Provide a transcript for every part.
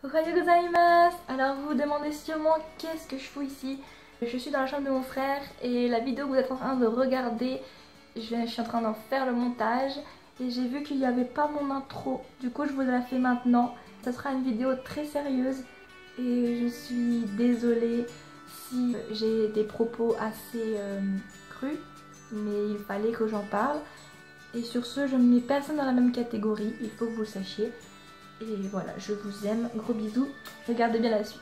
Ohayou gozaimasu. Alors vous vous demandez sûrement qu'est-ce que je fous ici. Je suis dans la chambre de mon frère et la vidéo que vous êtes en train de regarder, je suis en train d'en faire le montage et j'ai vu qu'il n'y avait pas mon intro. Du coup je vous la fais maintenant. Ça sera une vidéo très sérieuse et je suis désolée si j'ai des propos assez crus, mais il fallait que j'en parle. Et sur ce, je ne mets personne dans la même catégorie, il faut que vous le sachiez. Et voilà, je vous aime, gros bisous, regardez bien la suite.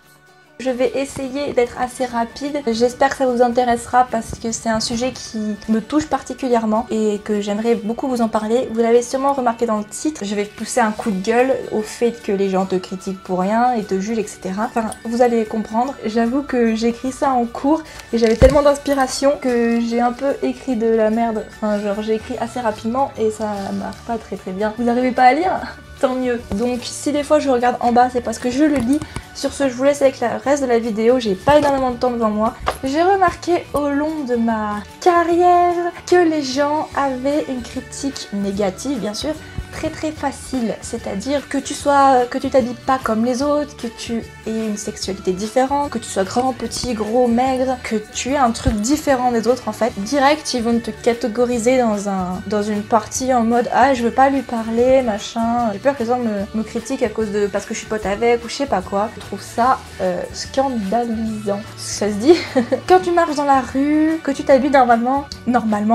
Je vais essayer d'être assez rapide, j'espère que ça vous intéressera parce que c'est un sujet qui me touche particulièrement et que j'aimerais beaucoup vous en parler. Vous l'avez sûrement remarqué dans le titre, je vais pousser un coup de gueule au fait que les gens te critiquent pour rien et te jugent, etc. Enfin, vous allez comprendre. J'avoue que j'écris ça en cours et j'avais tellement d'inspiration que j'ai un peu écrit de la merde. Enfin, genre j'ai écrit assez rapidement et ça marche pas très bien. Vous n'arrivez pas à lire ? Tant mieux. Donc si des fois je regarde en bas, c'est parce que je le lis. Sur ce, je vous laisse avec le reste de la vidéo. J'ai pas énormément de temps devant moi. J'ai remarqué au long de ma carrière que les gens avaient une critique négative, bien sûr, très facile, c'est-à-dire que tu t'habilles pas comme les autres, que tu aies une sexualité différente, que tu sois grand, petit, gros, maigre, que tu aies un truc différent des autres en fait. Direct, ils vont te catégoriser dans une partie en mode ah je veux pas lui parler, machin. J'ai peur que les gens me critiquent à cause de parce que je suis pote avec ou je sais pas quoi. Je trouve ça scandalisant. Ça se dit. Quand tu marches dans la rue, que tu t'habilles normalement,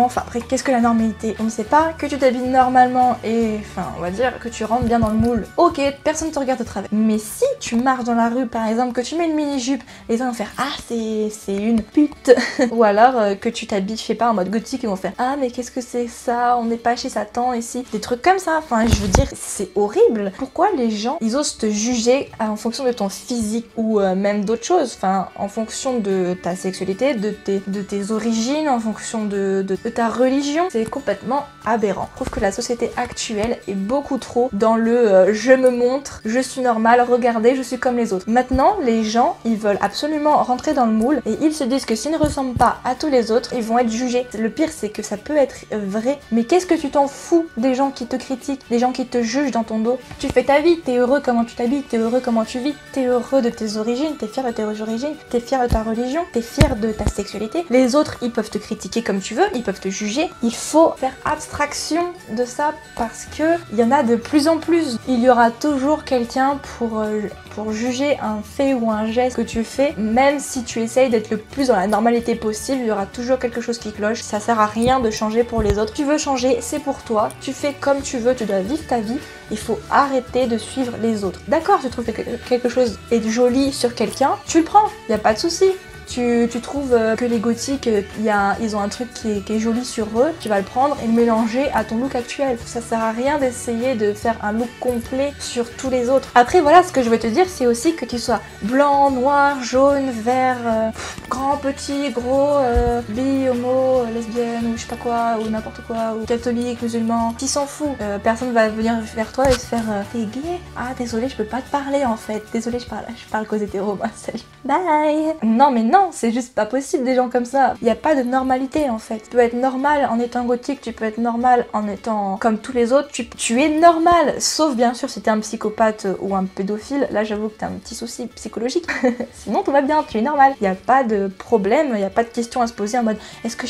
enfin après qu'est-ce que la normalité? On ne sait pas, que tu t'habilles normalement et enfin, on va dire que tu rentres bien dans le moule. Ok, personne te regarde de travers. Mais si tu marches dans la rue, par exemple, que tu mets une mini-jupe, les gens vont faire ah, c'est une pute. Ou alors que tu t'habilles, je sais pas, en mode gothique, ils vont faire ah, mais qu'est-ce que c'est ça? On n'est pas chez Satan ici. Des trucs comme ça. Enfin, je veux dire, c'est horrible. Pourquoi les gens, ils osent te juger en fonction de ton physique ou même d'autres choses? Enfin, en fonction de ta sexualité, de tes origines, en fonction de ta religion. C'est complètement aberrant. Je trouve que la société actuelle est beaucoup trop dans le je me montre, je suis normale, regardez, je suis comme les autres. Maintenant, les gens, ils veulent absolument rentrer dans le moule et ils se disent que s'ils ne ressemblent pas à tous les autres, ils vont être jugés. Le pire, c'est que ça peut être vrai, mais qu'est-ce que tu t'en fous des gens qui te critiquent, des gens qui te jugent dans ton dos? Tu fais ta vie, t'es heureux comment tu t'habilles, t'es heureux comment tu vis, t'es heureux de tes origines, t'es fier de tes origines, t'es fier de ta religion, t'es fier de ta sexualité. Les autres, ils peuvent te critiquer comme tu veux, ils peuvent te juger. Il faut faire abstraction de ça parce que il y en a de plus en plus. Il y aura toujours quelqu'un pour juger un fait ou un geste que tu fais, même si tu essayes d'être le plus dans la normalité possible, il y aura toujours quelque chose qui cloche. Ça sert à rien de changer pour les autres. Tu veux changer, c'est pour toi. Tu fais comme tu veux, tu dois vivre ta vie. Il faut arrêter de suivre les autres. D'accord, tu trouves que quelque chose est joli sur quelqu'un, tu le prends, il n'y a pas de souci. Tu trouves que les gothiques, ils ont un truc qui est joli sur eux, tu vas le prendre et le mélanger à ton look actuel. Ça sert à rien d'essayer de faire un look complet sur tous les autres. Après voilà, ce que je veux te dire, c'est aussi que tu sois blanc, noir, jaune, vert, grand, petit, gros, bi, homo, lesbienne ou je sais pas quoi, ou n'importe quoi, ou catholique, musulman, qui s'en fout. Personne va venir vers toi et se faire t'es gay? Ah désolé, je peux pas te parler en fait. Désolé, je parle qu'aux hétéros, moi, salut. Bye. Non mais non, c'est juste pas possible des gens comme ça. Il n'y a pas de normalité en fait. Tu peux être normal en étant gothique, tu peux être normal en étant comme tous les autres. Tu es normal, sauf bien sûr si t'es un psychopathe ou un pédophile. Là j'avoue que t'as un petit souci psychologique. Sinon tout va bien, tu es normal. Il n'y a pas de problème, il n'y a pas de question à se poser en mode est-ce que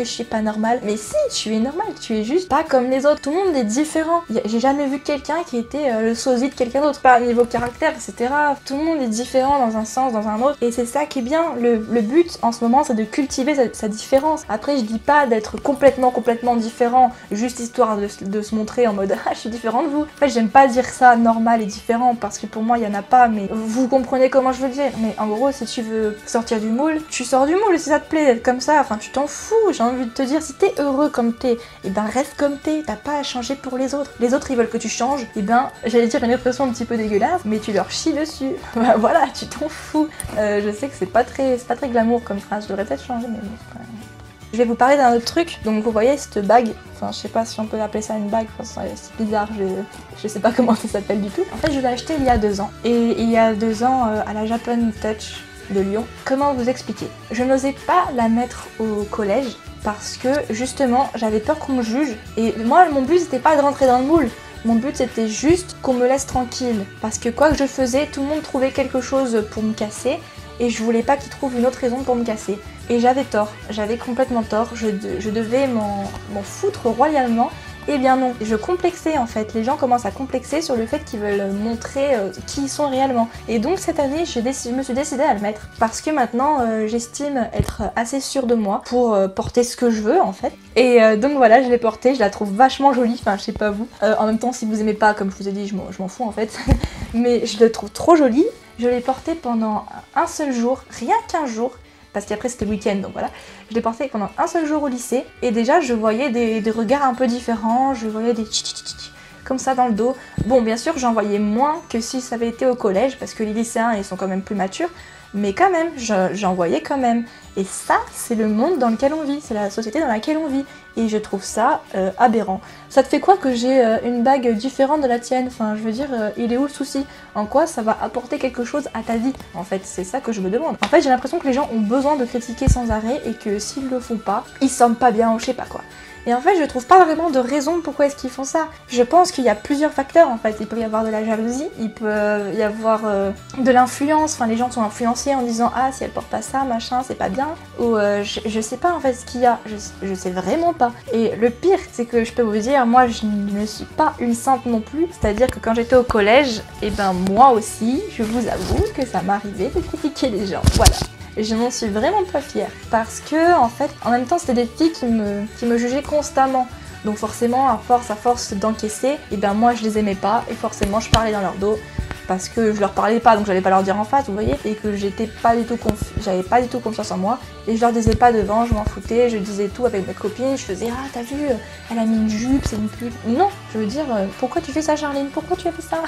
je suis pas normal? Mais si, tu es normal, tu es juste pas comme les autres. Tout le monde est différent. J'ai jamais vu quelqu'un qui était le sosie de quelqu'un d'autre. Pas au niveau caractère, etc. Tout le monde est différent dans un sens, dans un autre. Et c'est ça qui est bien. Le but en ce moment c'est de cultiver sa différence. Après je dis pas d'être complètement différent juste histoire de se montrer en mode ah je suis différent de vous. En fait j'aime pas dire ça normal et différent parce que pour moi il y en a pas, mais vous comprenez comment je veux dire. Mais en gros si tu veux sortir du moule, tu sors du moule. Si ça te plaît d'être comme ça, enfin tu t'en fous. J'ai envie de te dire, si t'es heureux comme t'es, et ben reste comme t'es, t'as pas à changer pour les autres. Les autres ils veulent que tu changes, et ben j'allais dire une expression un petit peu dégueulasse, mais tu leur chies dessus. Voilà, tu t'en fous. Je sais que c'est pas très glamour comme phrase, je devrais peut-être changer mais bon c'est pas grave. Je vais vous parler d'un autre truc. Donc vous voyez cette bague, enfin je sais pas si on peut appeler ça une bague, enfin, c'est bizarre, je sais pas comment ça s'appelle du tout. En fait je l'ai acheté il y a 2 ans. Et il y a 2 ans à la Japan Touch de Lyon. Comment vous expliquer? Je n'osais pas la mettre au collège parce que justement j'avais peur qu'on me juge. Et moi mon but c'était pas de rentrer dans le moule. Mon but c'était juste qu'on me laisse tranquille. Parce que quoi que je faisais, tout le monde trouvait quelque chose pour me casser. Et je voulais pas qu'ils trouvent une autre raison pour me casser. Et j'avais tort, j'avais complètement tort. Je devais m'en foutre royalement. Eh bien non, je complexais en fait. Les gens commencent à complexer sur le fait qu'ils veulent montrer qui ils sont réellement. Et donc cette année, je me suis décidée à le mettre. Parce que maintenant, j'estime être assez sûre de moi pour porter ce que je veux en fait. Et donc voilà, je l'ai portée, je la trouve vachement jolie. Enfin, je sais pas vous. En même temps, si vous aimez pas, comme je vous ai dit, je m'en fous en fait. Mais je la trouve trop jolie. Je l'ai portée pendant un seul jour, rien qu'un jour. Parce qu'après c'était le week-end, donc voilà. Je l'ai porté pendant un seul jour au lycée, et déjà je voyais des regards un peu différents, je voyais des comme ça dans le dos. Bon, bien sûr, j'en voyais moins que si ça avait été au collège, parce que les lycéens, ils sont quand même plus matures, mais quand même, j'en voyais quand même. Et ça, c'est le monde dans lequel on vit, c'est la société dans laquelle on vit. Et je trouve ça aberrant. Ça te fait quoi que j'ai une bague différente de la tienne? Enfin, je veux dire, il est où le souci? En quoi ça va apporter quelque chose à ta vie? En fait, c'est ça que je me demande. En fait, j'ai l'impression que les gens ont besoin de critiquer sans arrêt et que s'ils le font pas, ils se sentent pas bien ou je sais pas quoi. Et en fait, je trouve pas vraiment de raison pourquoi est-ce qu'ils font ça. Je pense qu'il y a plusieurs facteurs en fait. Il peut y avoir de la jalousie, il peut y avoir de l'influence. Enfin, les gens sont influencés en disant ah si elle porte pas ça, machin, c'est pas bien. Ou je sais pas en fait ce qu'il y a. Je sais vraiment pas. Et le pire, c'est que je peux vous dire, moi je ne suis pas une sainte non plus. C'est-à-dire que quand j'étais au collège, et ben moi aussi, je vous avoue que ça m'arrivait de critiquer les gens. Voilà. Et je m'en suis vraiment pas fière parce que en fait en même temps c'était des filles qui me jugeaient constamment, donc forcément à force d'encaisser, et ben moi je les aimais pas et forcément je parlais dans leur dos parce que je leur parlais pas, donc j'allais pas leur dire en face, vous voyez, et que j'avais pas du tout confiance en moi et je leur disais pas devant, je m'en foutais, je disais tout avec mes copines, je faisais ah t'as vu, elle a mis une jupe, c'est une pute. Non, je veux dire pourquoi tu fais ça Charline, pourquoi tu as fait ça?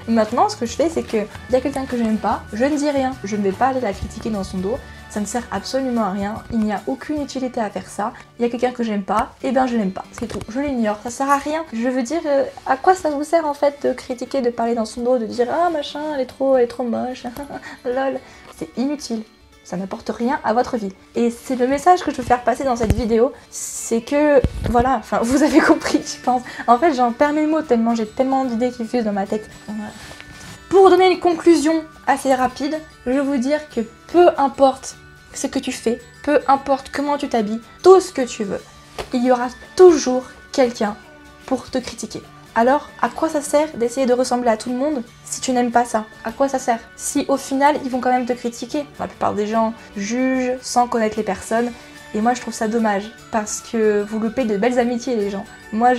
Maintenant ce que je fais c'est que il y a quelqu'un que je n'aime pas, je ne dis rien, je ne vais pas aller la critiquer dans son dos. Ça ne sert absolument à rien, il n'y a aucune utilité à faire ça. Il y a quelqu'un que j'aime pas, et ben je l'aime pas, c'est tout, je l'ignore, ça sert à rien. Je veux dire, à quoi ça vous sert en fait de critiquer, de parler dans son dos, de dire ah machin, elle est trop moche, lol, c'est inutile. Ça n'apporte rien à votre vie. Et c'est le message que je veux faire passer dans cette vidéo, c'est que, voilà, enfin vous avez compris je pense. En fait j'en perds mes mots tellement j'ai tellement d'idées qui fusent dans ma tête. Voilà. Pour donner une conclusion assez rapide, je vais vous dire que peu importe ce que tu fais, peu importe comment tu t'habilles, tout ce que tu veux, il y aura toujours quelqu'un pour te critiquer. Alors, à quoi ça sert d'essayer de ressembler à tout le monde si tu n'aimes pas ça? À quoi ça sert? Si au final, ils vont quand même te critiquer. La plupart des gens jugent sans connaître les personnes. Et moi je trouve ça dommage parce que vous loupez de belles amitiés les gens. Moi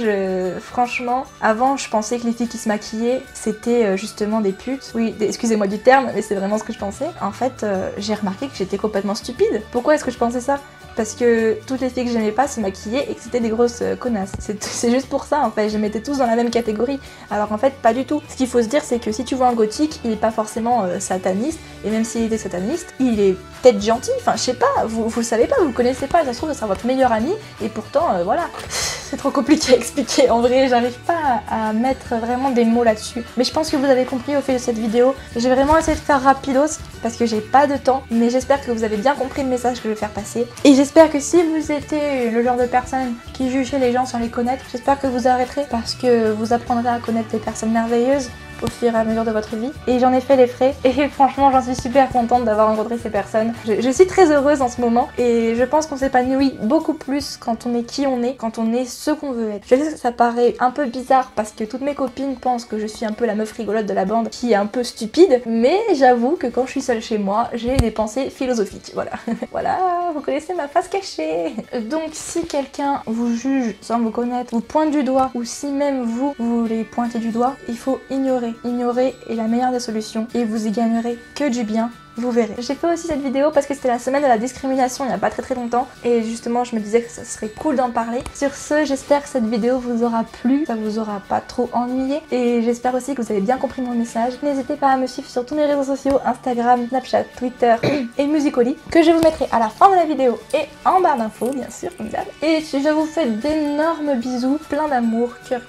franchement, avant je pensais que les filles qui se maquillaient c'était justement des putes. Oui, excusez-moi du terme, mais c'est vraiment ce que je pensais. En fait, j'ai remarqué que j'étais complètement stupide. Pourquoi est-ce que je pensais ça? Parce que toutes les filles que j'aimais pas se maquillaient et que c'était des grosses connasses. C'est juste pour ça en fait, je les mettais tous dans la même catégorie. Alors en fait pas du tout. Ce qu'il faut se dire c'est que si tu vois un gothique, il est pas forcément sataniste. Et même s'il était sataniste, il est peut-être gentil, enfin je sais pas, vous le savez pas, vous le connaissez pas, ça se trouve ça sera votre meilleur ami. Et pourtant voilà, c'est trop compliqué à expliquer. En vrai j'arrive pas à mettre vraiment des mots là-dessus. Mais je pense que vous avez compris au fil de cette vidéo. J'ai vraiment essayé de faire rapidos parce que j'ai pas de temps. Mais j'espère que vous avez bien compris le message que je vais faire passer. Et j'espère que si vous étiez le genre de personne qui jugeait les gens sans les connaître, j'espère que vous arrêterez parce que vous apprendrez à connaître des personnes merveilleuses au fur et à mesure de votre vie. Et j'en ai fait les frais et franchement j'en suis super contente d'avoir rencontré ces personnes. Je suis très heureuse en ce moment et je pense qu'on s'épanouit beaucoup plus quand on est qui on est, quand on est ce qu'on veut être. Je sais que ça paraît un peu bizarre parce que toutes mes copines pensent que je suis un peu la meuf rigolote de la bande qui est un peu stupide, mais j'avoue que quand je suis seule chez moi, j'ai des pensées philosophiques. Voilà. Voilà, vous connaissez ma face cachée. Donc si quelqu'un vous juge sans vous connaître, vous pointe du doigt, ou si même vous les pointez du doigt, il faut ignorer. Ignorer est la meilleure des solutions et vous y gagnerez que du bien, vous verrez. J'ai fait aussi cette vidéo parce que c'était la semaine de la discrimination il n'y a pas très longtemps et justement je me disais que ça serait cool d'en parler. Sur ce, j'espère que cette vidéo vous aura plu, ça vous aura pas trop ennuyé et j'espère aussi que vous avez bien compris mon message. N'hésitez pas à me suivre sur tous mes réseaux sociaux, Instagram, Snapchat, Twitter et Musical.ly que je vous mettrai à la fin de la vidéo et en barre d'infos bien sûr comme d'hab. Et je vous fais d'énormes bisous, plein d'amour, cœur.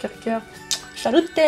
Salute!